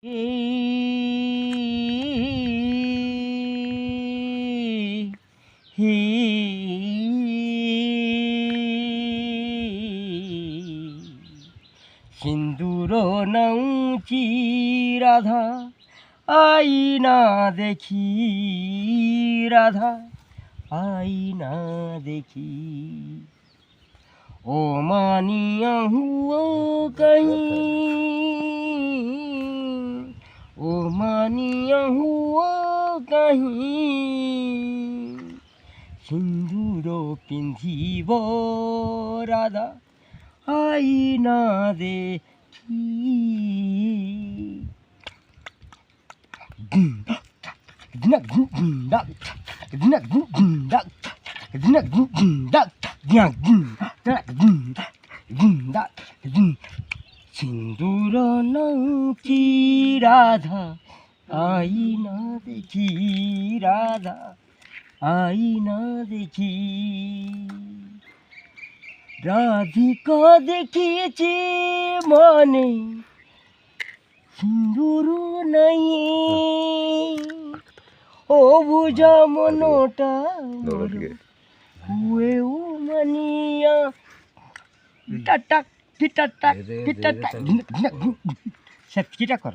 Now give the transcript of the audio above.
হে সিন্দুর নাউচি রাধা আইনা দেখি রাধা আইনা দেখি ओ मानिया हुआ कहीं ओ मानिया हुआ कहीं सिंदूर पिंधिब राधा आईना देखी সিন্দুর নাউচি রাধা আইনা দেখি রাধা আইনা দেখি রাধিকা দেখিয়েছি মনে সিন্দুর নাই ও বুঝা মনটা হুয়ে মানিয়া টাটাক টিটাটাক টিটাটাক সব কিটা কর